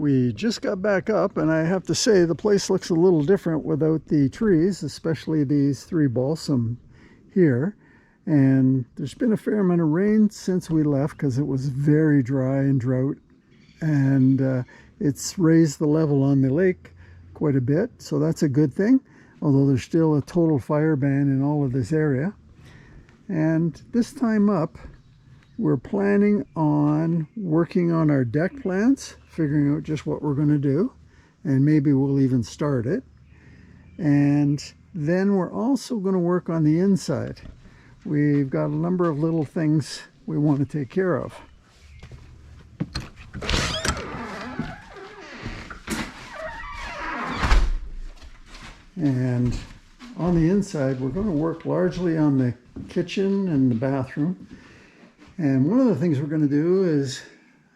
We just got back up, and I have to say the place looks a little different without the trees, especially these three balsam here. And there's been a fair amount of rain since we left because it was very dry and drought, and it's raised the level on the lake quite a bit, so that's a good thing, although there's still a total fire ban in all of this area. And this time up, we're planning on working on our deck plans, figuring out just what we're going to do, and maybe we'll even start it. And then we're also going to work on the inside. We've got a number of little things we want to take care of. And on the inside, we're going to work largely on the kitchen and the bathroom. And one of the things we're going to do is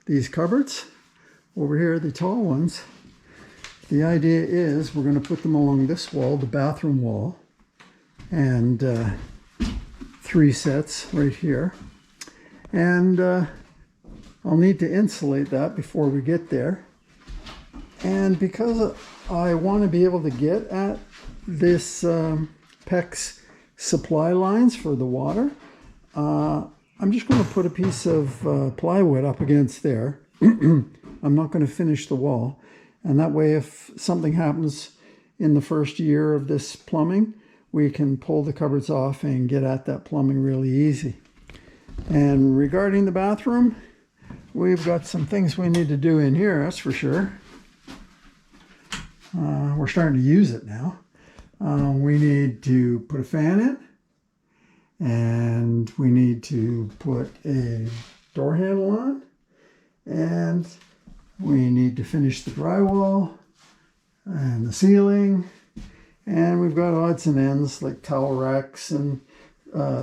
these cupboards over here, the tall ones. The idea is we're going to put them along this wall, the bathroom wall, and 3 sets right here. And I'll need to insulate that before we get there. And because I want to be able to get at this PEX supply lines for the water, I'm just going to put a piece of plywood up against there. I'm not going to finish the wall. And that way, if something happens in the first year of this plumbing, we can pull the cupboards off and get at that plumbing really easy. And regarding the bathroom, we've got some things we need to do in here, that's for sure. We're starting to use it now. We need to put a fan in. And we need to put a door handle on, and we need to finish the drywall and the ceiling, and we've got odds and ends like towel racks and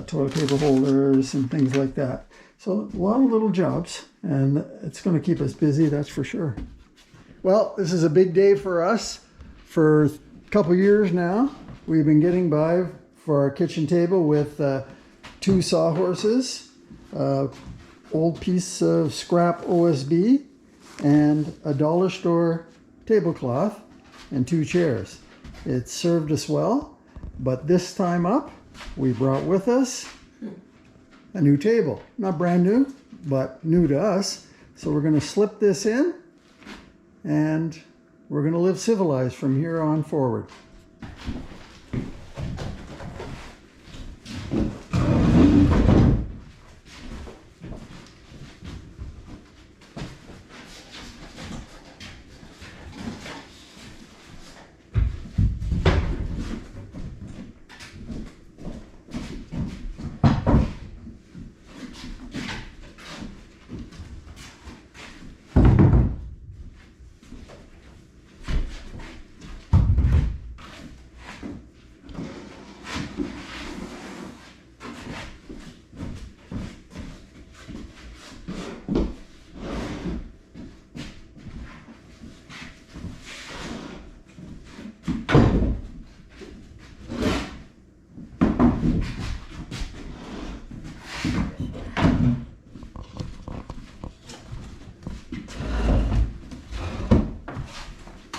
toilet paper holders and things like that. So a lot of little jobs, and it's going to keep us busy, that's for sure. Well, this is a big day for us. For a couple years now, we've been getting by for our kitchen table with 2 sawhorses, old piece of scrap OSB, and a dollar store tablecloth, and 2 chairs. It served us well, but this time up, we brought with us a new table. Not brand new, but new to us. So we're going to slip this in, and we're going to live civilized from here on forward.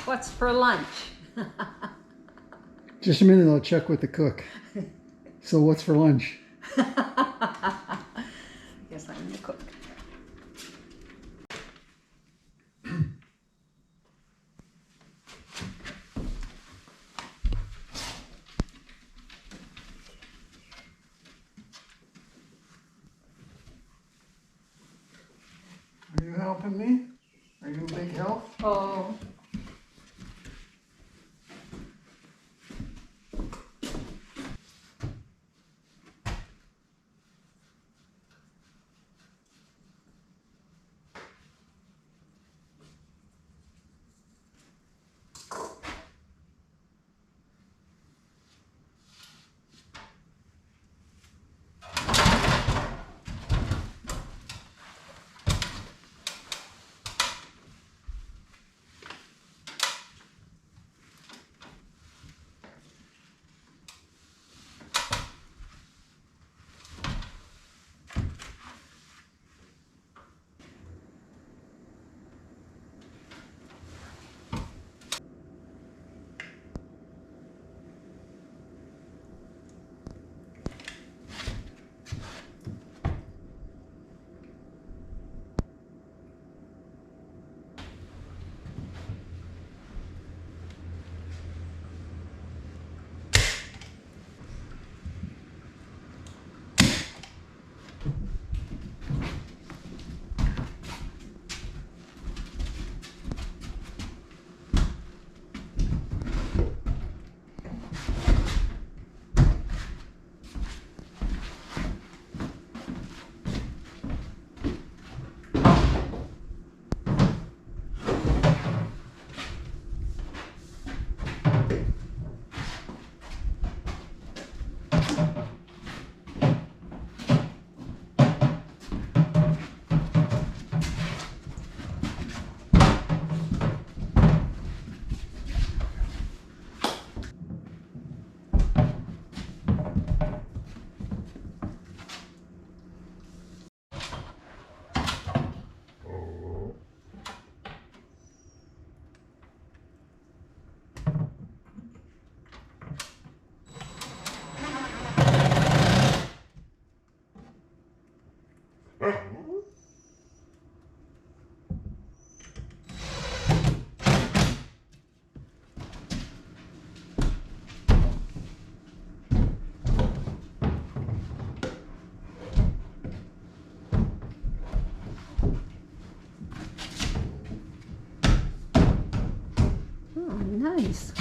What's for lunch? Just a minute, I'll check with the cook. So what's for lunch? Yes, I'm the cook. Are you helping me? Are you a big help? Oh. Oh, nice.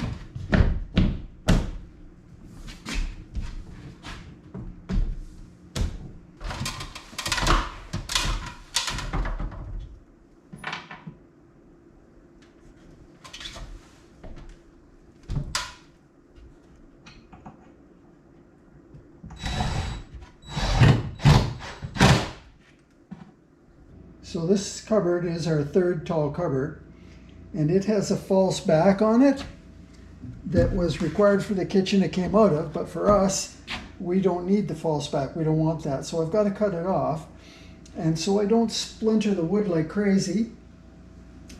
So this cupboard is our third tall cupboard, and it has a false back on it that was required for the kitchen it came out of, but for us, we don't need the false back. We don't want that. So I've got to cut it off. And so I don't splinter the wood like crazy,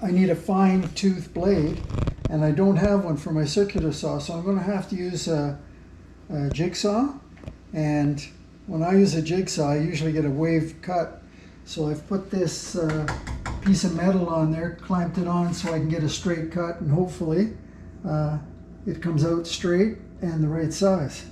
I need a fine tooth blade, and I don't have one for my circular saw, so I'm going to have to use a jigsaw. And when I use a jigsaw, I usually get a wave cut. So I've put this piece of metal on there, clamped it on so I can get a straight cut, and hopefully it comes out straight and the right size.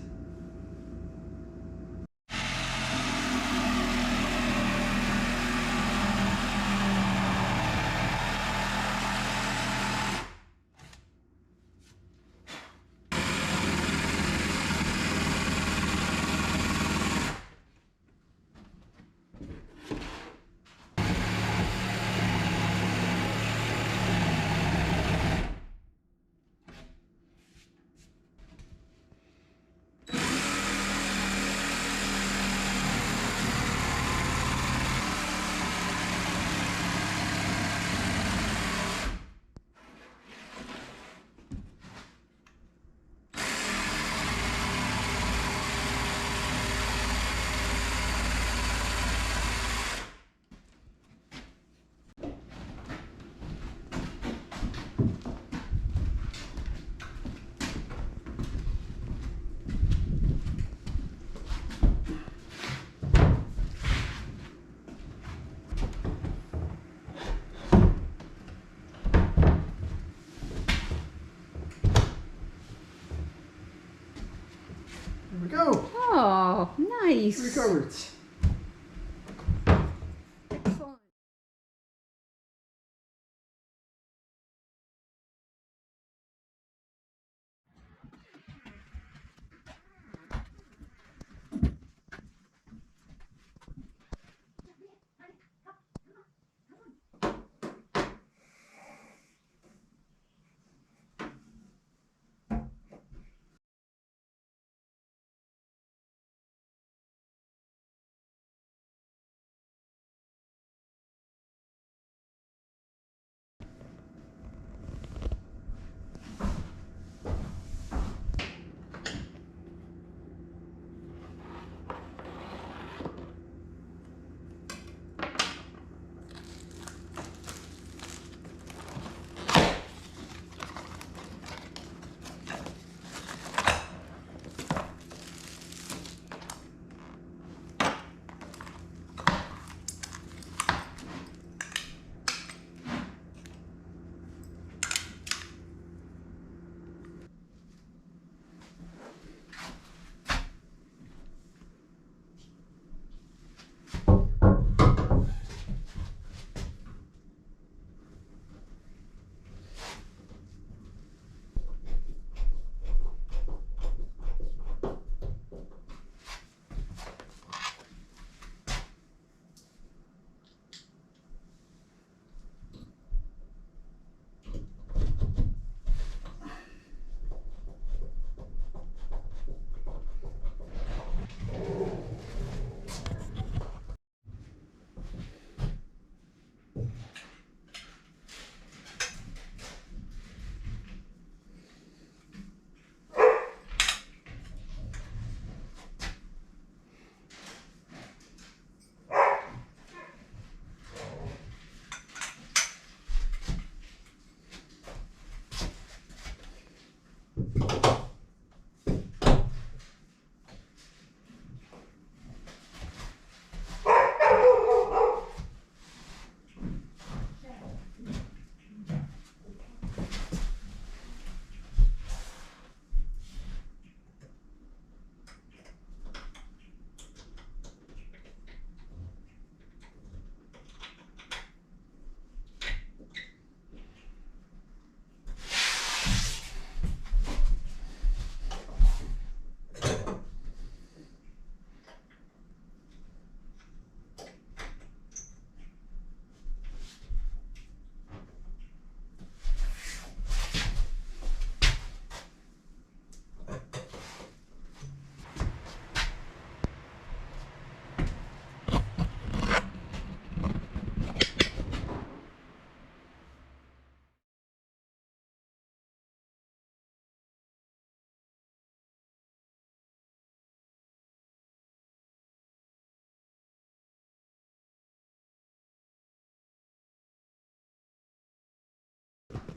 There we go. Oh, nice. 3 cupboards.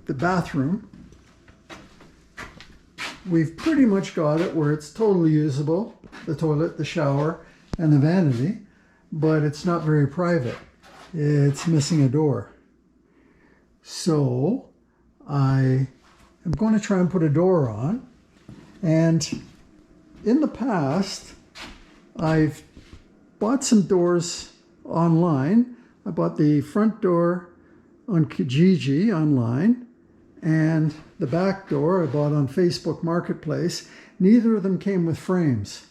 the bathroom. We've pretty much got it where it's totally usable, the toilet, the shower, and the vanity, but it's not very private. It's missing a door. So I am going to try and put a door on. And in the past, I've bought some doors online. I bought the front door on Kijiji online, and the back door I bought on Facebook Marketplace. Neither of them came with frames.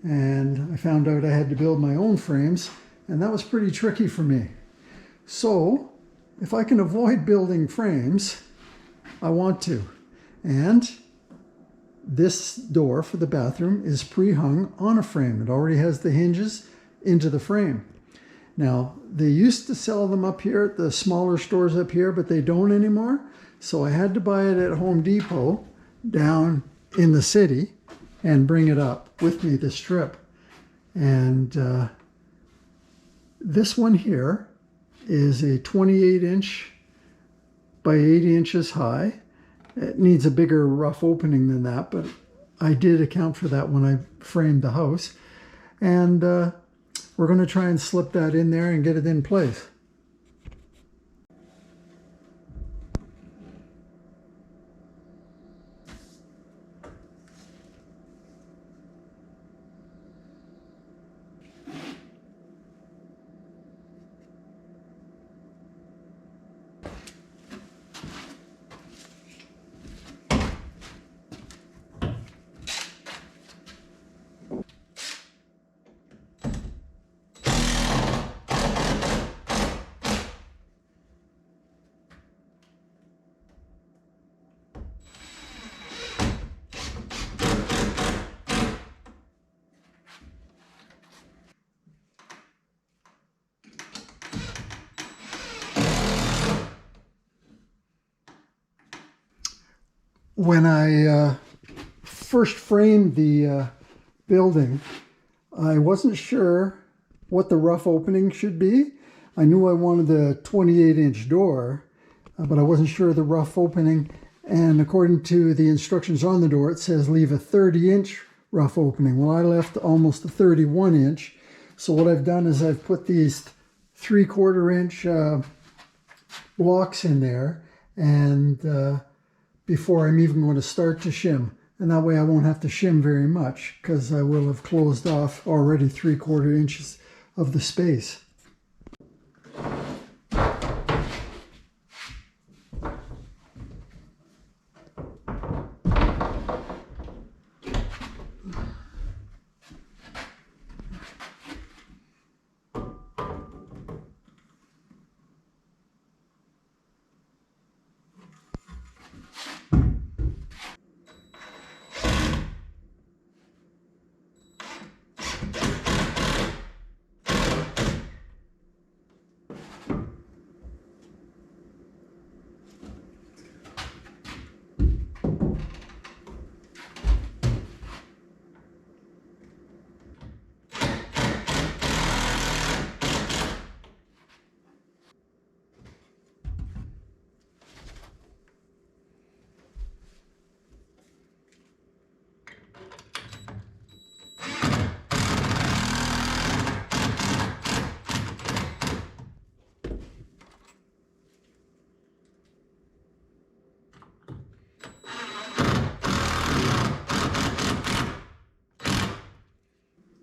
And I found out I had to build my own frames, and that was pretty tricky for me. So if I can avoid building frames, I want to. And this door for the bathroom is pre-hung on a frame. It already has the hinges into the frame. Now, they used to sell them up here at the smaller stores up here, but they don't anymore. So I had to buy it at Home Depot down in the city and bring it up with me this trip. And this one here is a 28-inch by 80 inches high. It needs a bigger rough opening than that, but I did account for that when I framed the house. And we're going to try and slip that in there and get it in place. When I first framed the building, I wasn't sure what the rough opening should be. I knew I wanted a 28-inch door, but I wasn't sure of the rough opening. And according to the instructions on the door, it says leave a 30-inch rough opening. Well, I left almost a 31-inch. So what I've done is I've put these 3/4-inch blocks in there, and before I'm even going to start to shim. And that way I won't have to shim very much, because I will have closed off already 3/4 inches of the space.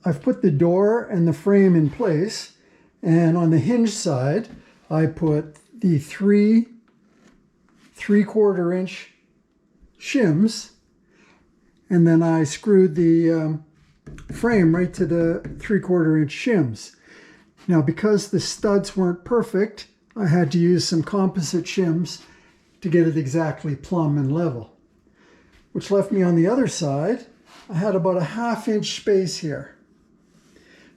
I've put the door and the frame in place, and on the hinge side I put the 3/4-inch shims, and then I screwed the frame right to the 3/4-inch shims. Now, because the studs weren't perfect, I had to use some composite shims to get it exactly plumb and level, which left me on the other side. I had about a 1/2-inch space here.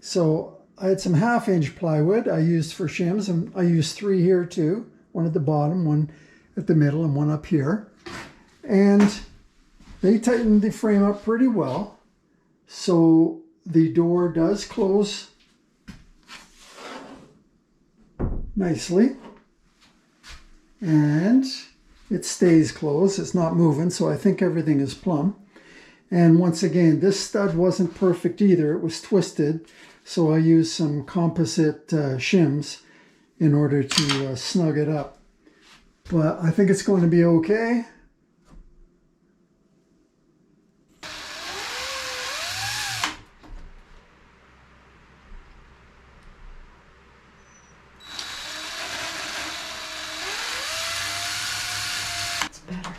So I had some 1/2-inch plywood I used for shims, and I used 3 here too. One at the bottom, one at the middle, and one up here. And they tightened the frame up pretty well. So the door does close nicely. And it stays closed. It's not moving, so I think everything is plumb. And once again, this stud wasn't perfect either. It was twisted, so I used some composite shims in order to snug it up. But I think it's going to be okay. It's better.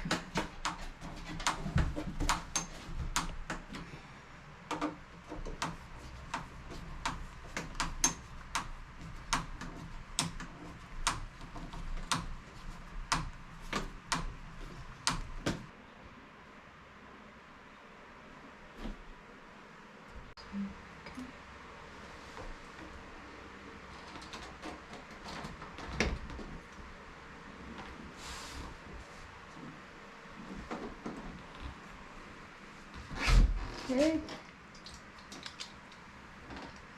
Okay.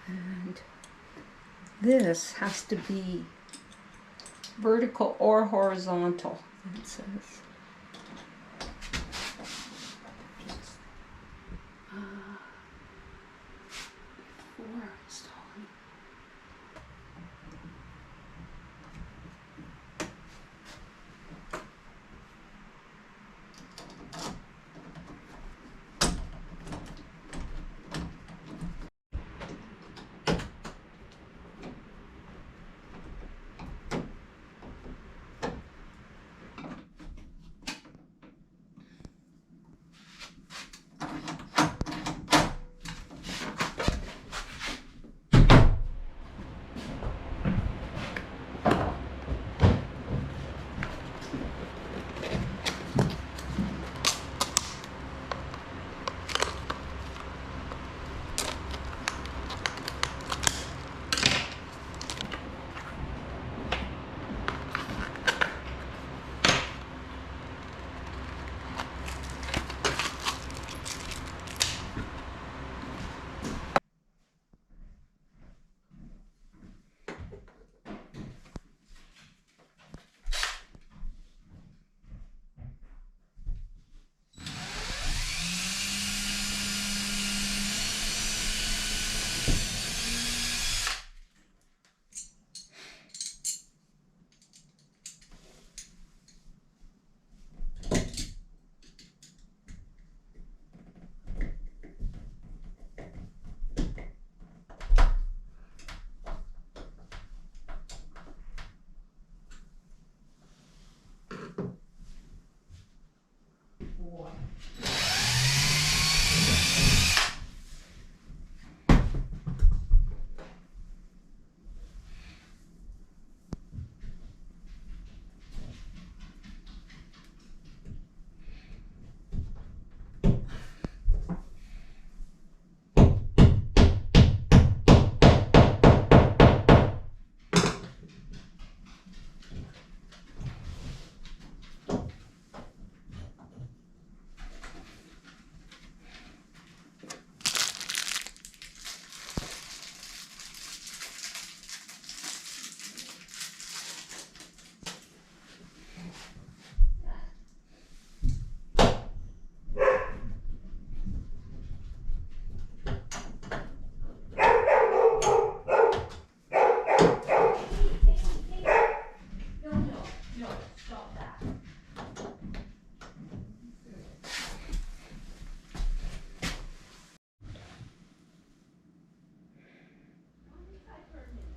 And this has to be vertical or horizontal, it says. For installing.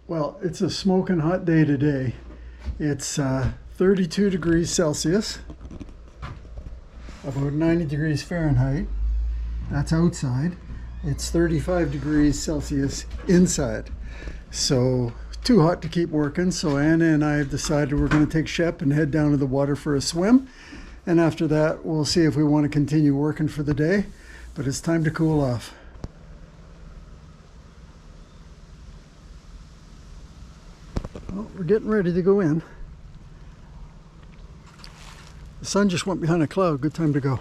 Well, it's a smoking hot day today. It's 32 degrees Celsius, about 90 degrees Fahrenheit. That's outside. It's 35 degrees Celsius inside. So too hot to keep working. So Anna and I have decided we're going to take Shep and head down to the water for a swim. And after that, we'll see if we want to continue working for the day. But it's time to cool off. Well, we're getting ready to go in. The sun just went behind a cloud. Good time to go.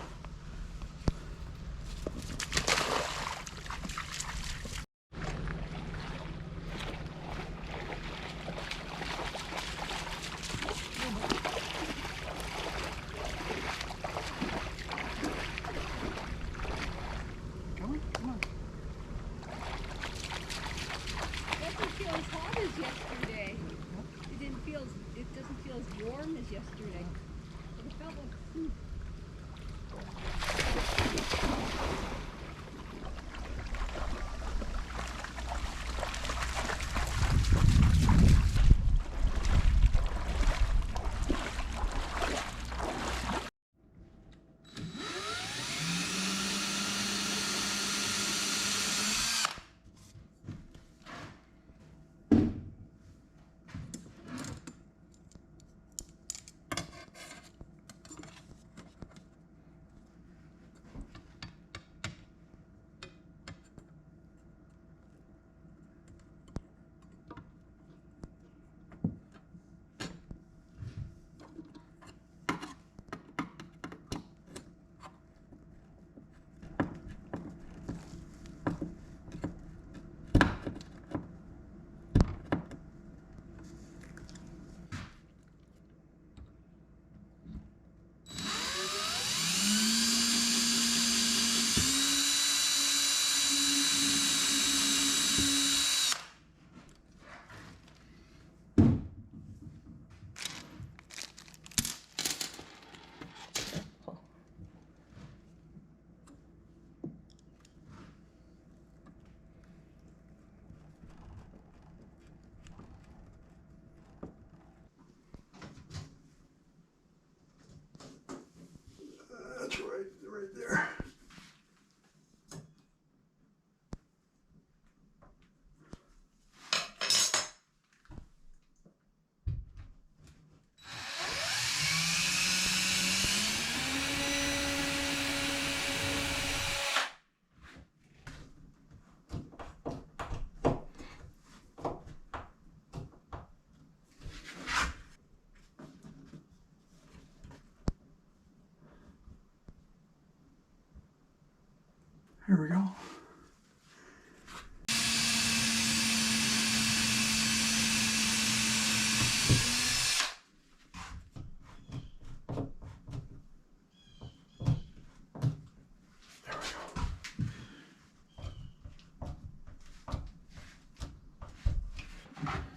Here we go.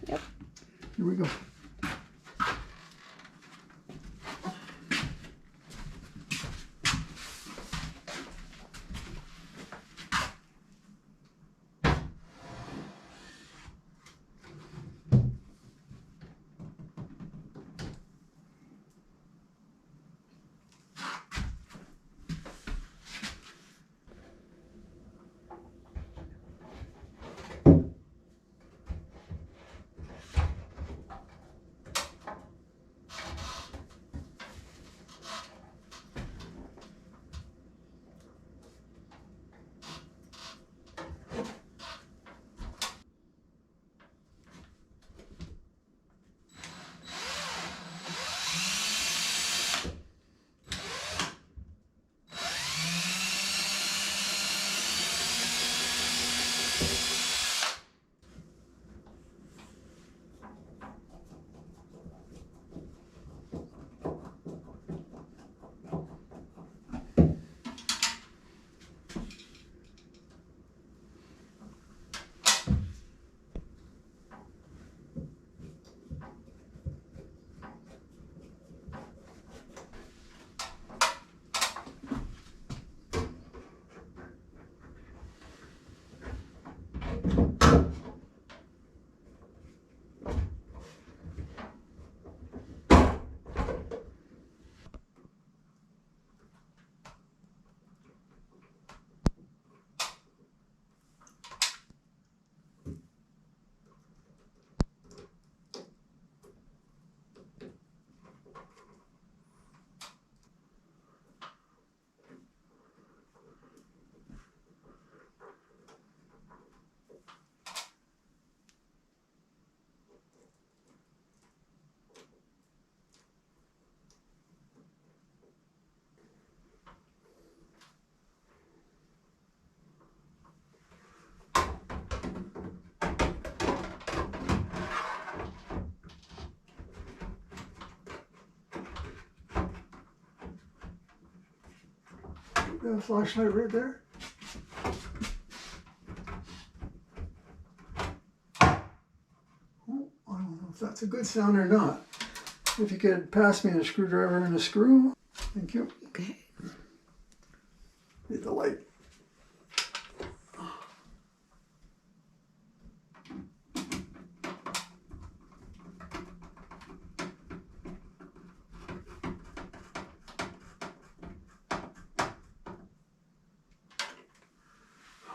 Yep. Here we go. Got a flashlight right there. Oh, I don't know if that's a good sound or not. If you could pass me a screwdriver and a screw. Thank you. Okay. Need the light.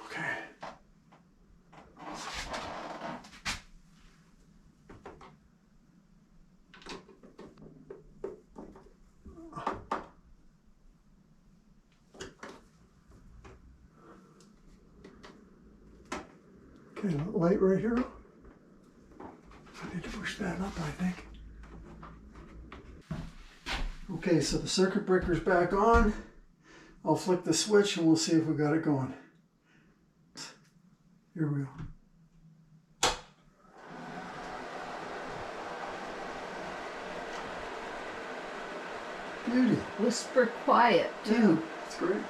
Okay. Okay, light right here. I need to push that up, I think. Okay, so the circuit breaker's back on. I'll flick the switch and we'll see if we got it going. Here we go. Beauty. Whisper quiet too. That's great.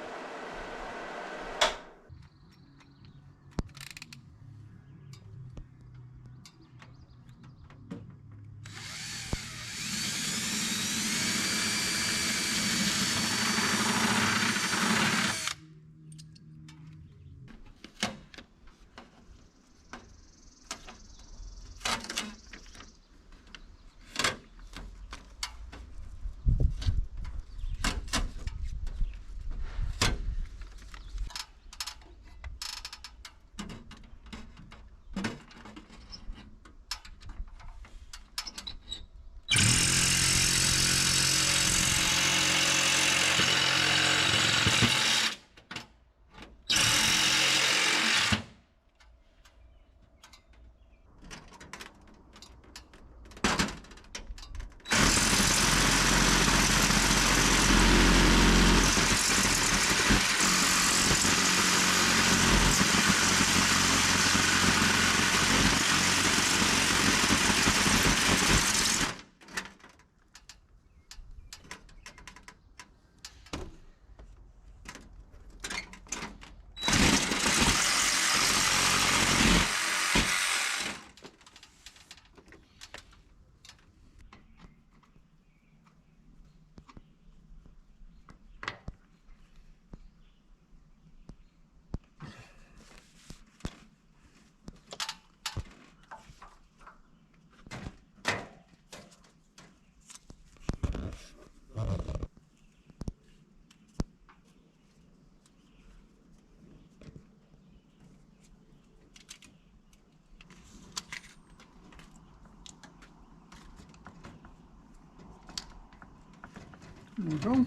There we go.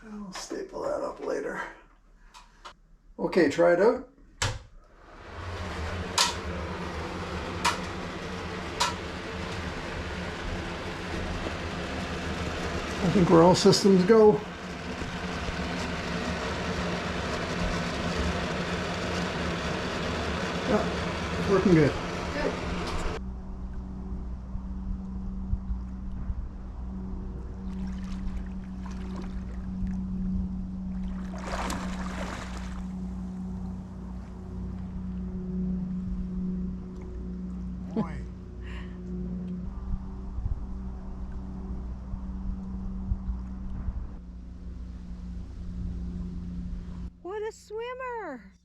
I'll staple that up later. Okay, try it out. I think we're all systems go. Yeah, working good. Good. Boy. What a swimmer!